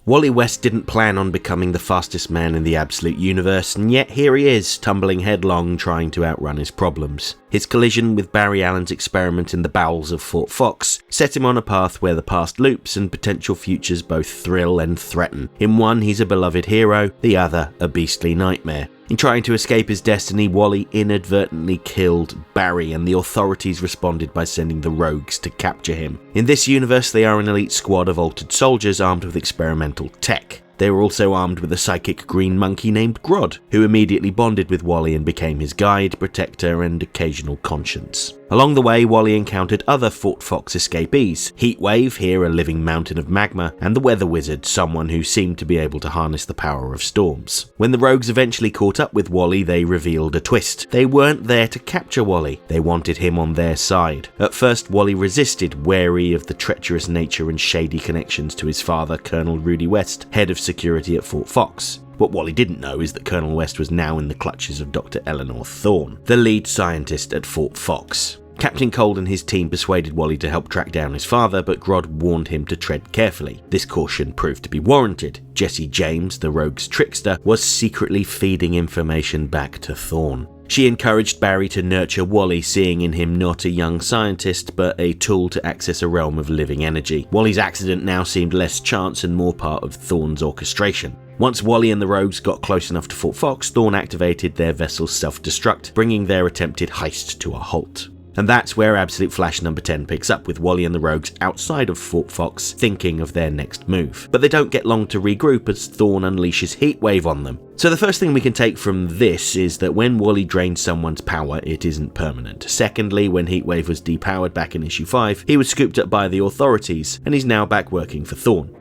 Wally West didn't plan on becoming the fastest man in the absolute universe, and yet here he is, tumbling headlong trying to outrun his problems. His collision with Barry Allen's experiment in the bowels of Fort Fox set him on a path where the past loops and potential futures both thrill and threaten. In one, he's a beloved hero, the other, a beastly nightmare. In trying to escape his destiny, Wally inadvertently killed Barry, and the authorities responded by sending the rogues to capture him. In this universe, they are an elite squad of altered soldiers armed with experimental tech. They were also armed with a psychic green monkey named Grodd, who immediately bonded with Wally and became his guide, protector, and occasional conscience. Along the way, Wally encountered other Fort Fox escapees, Heatwave, here a living mountain of magma, and the Weather Wizard, someone who seemed to be able to harness the power of storms. When the rogues eventually caught up with Wally, they revealed a twist. They weren't there to capture Wally, they wanted him on their side. At first, Wally resisted, wary of the treacherous nature and shady connections to his father, Colonel Rudy West, head of security at Fort Fox. What Wally didn't know is that Colonel West was now in the clutches of Dr. Eleanor Thawne, the lead scientist at Fort Fox. Captain Cold and his team persuaded Wally to help track down his father, but Grodd warned him to tread carefully. This caution proved to be warranted. Jesse James, the rogue's trickster, was secretly feeding information back to Thawne. She encouraged Barry to nurture Wally, seeing in him not a young scientist, but a tool to access a realm of living energy. Wally's accident now seemed less chance and more part of Thawne's orchestration. Once Wally and the rogues got close enough to Fort Fox, Thawne activated their vessel's self-destruct, bringing their attempted heist to a halt. And that's where Absolute Flash number 10 picks up, with Wally and the rogues outside of Fort Fox thinking of their next move. But they don't get long to regroup as Thawne unleashes Heatwave on them. So the first thing we can take from this is that when Wally drains someone's power, it isn't permanent. Secondly, when Heatwave was depowered back in issue 5, he was scooped up by the authorities, and he's now back working for Thawne.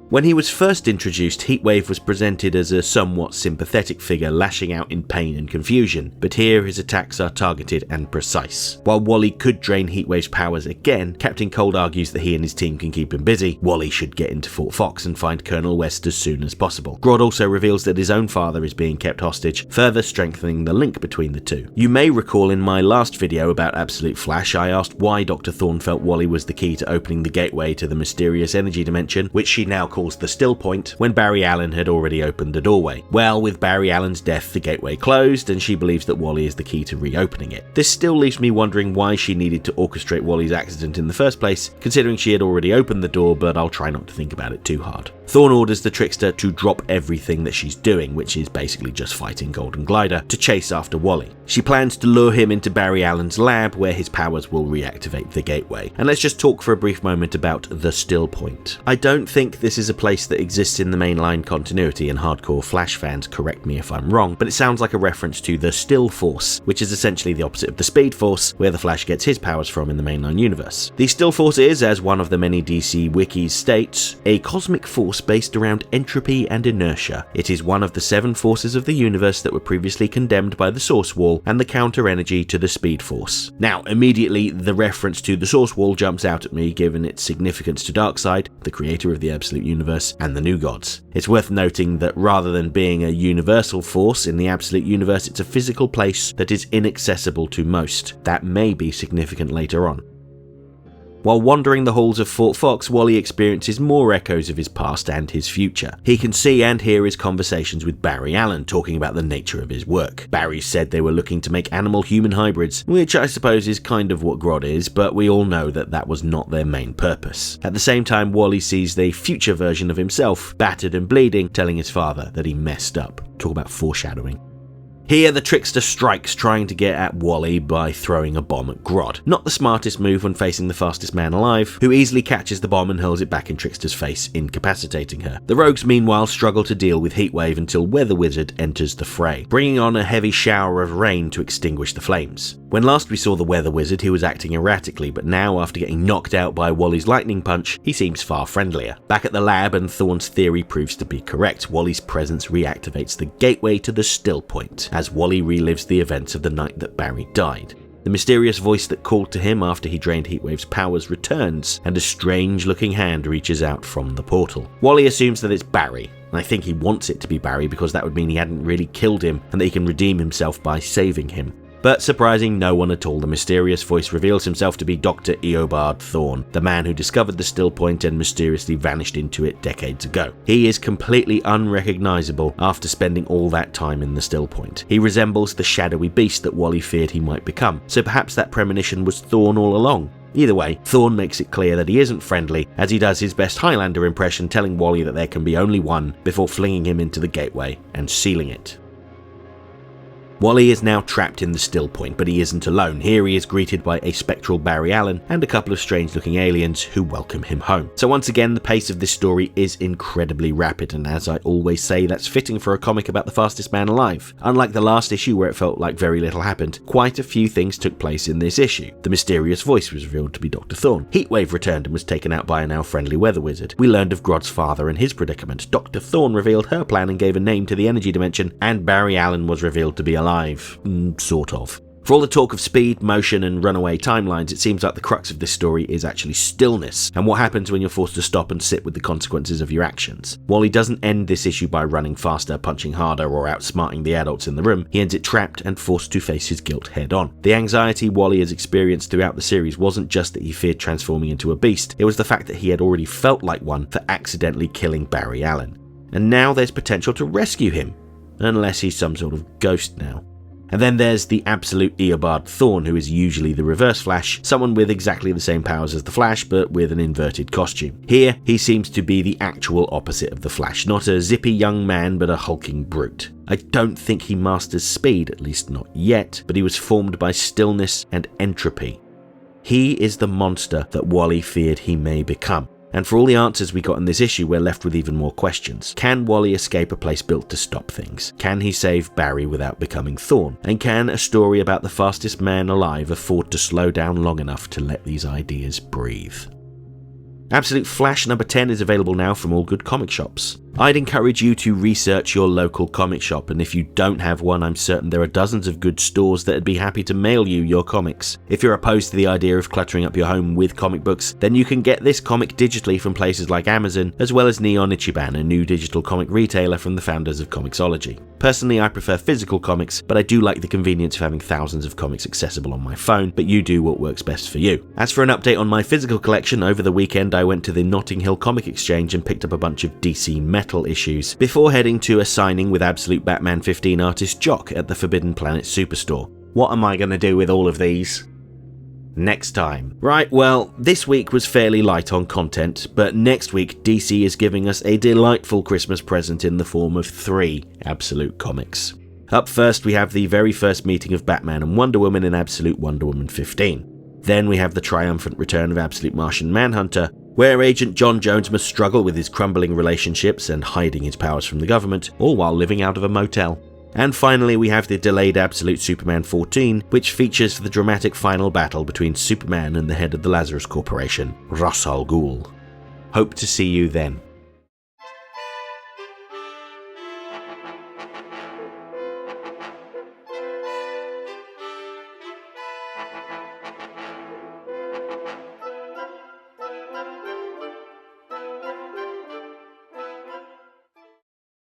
When he was first introduced, Heatwave was presented as a somewhat sympathetic figure lashing out in pain and confusion, but here his attacks are targeted and precise. While Wally could drain Heatwave's powers again, Captain Cold argues that he and his team can keep him busy. Wally should get into Fort Fox and find Colonel West as soon as possible. Grodd also reveals that his own father is being kept hostage, further strengthening the link between the two. You may recall in my last video about Absolute Flash, I asked why Dr. Thawne felt Wally was the key to opening the gateway to the mysterious energy dimension, which she now calls the Still Point, when Barry Allen had already opened the doorway. Well, with Barry Allen's death, the gateway closed, and she believes that Wally is the key to reopening it. This still leaves me wondering why she needed to orchestrate Wally's accident in the first place, considering she had already opened the door, but I'll try not to think about it too hard. Thawne orders the trickster to drop everything that she's doing, which is basically just fighting Golden Glider, to chase after Wally. She plans to lure him into Barry Allen's lab, where his powers will reactivate the gateway. And let's just talk for a brief moment about the Still Point. I don't think this is a place that exists in the mainline continuity, and hardcore Flash fans correct me if I'm wrong, but it sounds like a reference to the Still Force, which is essentially the opposite of the Speed Force, where the Flash gets his powers from in the mainline universe. The Still Force is, as one of the many DC wikis states, a cosmic force based around entropy and inertia. It is one of the 7 forces of the universe that were previously condemned by the Source Wall and the counter energy to the Speed Force. Now, immediately the reference to the Source Wall jumps out at me, given its significance to Darkseid, the creator of the Absolute Universe, and the New Gods. It's worth noting that rather than being a universal force in the Absolute Universe, it's a physical place that is inaccessible to most. That may be significant later on. While wandering the halls of Fort Fox, Wally experiences more echoes of his past and his future. He can see and hear his conversations with Barry Allen, talking about the nature of his work. Barry said they were looking to make animal-human hybrids, which I suppose is kind of what Grodd is, but we all know that that was not their main purpose. At the same time, Wally sees the future version of himself, battered and bleeding, telling his father that he messed up. Talk about foreshadowing. Here, the trickster strikes, trying to get at Wally by throwing a bomb at Grodd. Not the smartest move when facing the fastest man alive, who easily catches the bomb and hurls it back in Trickster's face, incapacitating her. The rogues meanwhile struggle to deal with Heatwave until Weather Wizard enters the fray, bringing on a heavy shower of rain to extinguish the flames. When last we saw the Weather Wizard, he was acting erratically, but now, after getting knocked out by Wally's lightning punch, he seems far friendlier. Back at the lab, and Thawne's theory proves to be correct, Wally's presence reactivates the gateway to the Still Point, as Wally relives the events of the night that Barry died. The mysterious voice that called to him after he drained Heatwave's powers returns, and a strange-looking hand reaches out from the portal. Wally assumes that it's Barry, and I think he wants it to be Barry because that would mean he hadn't really killed him and that he can redeem himself by saving him. But surprising no one at all, the mysterious voice reveals himself to be Dr. Eobard Thawne, the man who discovered the still point and mysteriously vanished into it decades ago. He is completely unrecognizable after spending all that time in the still point. He resembles the shadowy beast that Wally feared he might become, so perhaps that premonition was Thawne all along. Either way, Thawne makes it clear that he isn't friendly, as he does his best Highlander impression, telling Wally that there can be only one before flinging him into the gateway and sealing it. Wally is now trapped in the still point, but he isn't alone. Here he is greeted by a spectral Barry Allen and a couple of strange-looking aliens who welcome him home. So once again, the pace of this story is incredibly rapid, and as I always say, that's fitting for a comic about the fastest man alive. Unlike the last issue where it felt like very little happened, quite a few things took place in this issue. The mysterious voice was revealed to be Dr. Thawne. Heatwave returned and was taken out by a now friendly weather wizard. We learned of Grodd's father and his predicament. Dr. Thawne revealed her plan and gave a name to the energy dimension, and Barry Allen was revealed to be alive. Sort of. For all the talk of speed, motion, and runaway timelines, it seems like the crux of this story is actually stillness, and what happens when you're forced to stop and sit with the consequences of your actions. Wally doesn't end this issue by running faster, punching harder, or outsmarting the adults in the room. He ends it trapped and forced to face his guilt head on. The anxiety Wally has experienced throughout the series wasn't just that he feared transforming into a beast, it was the fact that he had already felt like one for accidentally killing Barry Allen. And now there's potential to rescue him, unless he's some sort of ghost now. And then there's the absolute Eobard Thawne, who is usually the reverse Flash, someone with exactly the same powers as the Flash, but with an inverted costume. Here, he seems to be the actual opposite of the Flash, not a zippy young man, but a hulking brute. I don't think he masters speed, at least not yet, but he was formed by stillness and entropy. He is the monster that Wally feared he may become. And for all the answers we got in this issue, we're left with even more questions. Can Wally escape a place built to stop things? Can he save Barry without becoming Thawne? And can a story about the fastest man alive afford to slow down long enough to let these ideas breathe? Absolute Flash number 10 is available now from all good comic shops. I'd encourage you to research your local comic shop, and if you don't have one, I'm certain there are dozens of good stores that would be happy to mail you your comics. If you're opposed to the idea of cluttering up your home with comic books, then you can get this comic digitally from places like Amazon, as well as Neon Ichiban, a new digital comic retailer from the founders of Comixology. Personally, I prefer physical comics, but I do like the convenience of having thousands of comics accessible on my phone, but you do what works best for you. As for an update on my physical collection, over the weekend I went to the Notting Hill Comic Exchange and picked up a bunch of DC Metal issues, before heading to a signing with Absolute Batman 15 artist Jock at the Forbidden Planet Superstore. What am I going to do with all of these? Next time. Right, well, this week was fairly light on content, but next week DC is giving us a delightful Christmas present in the form of 3 Absolute comics. Up first we have the very first meeting of Batman and Wonder Woman in Absolute Wonder Woman 15. Then we have the triumphant return of Absolute Martian Manhunter, where Agent John Jones must struggle with his crumbling relationships and hiding his powers from the government, all while living out of a motel. And finally we have the delayed Absolute Superman 14, which features the dramatic final battle between Superman and the head of the Lazarus Corporation, Ra's al Ghul. Hope to see you then.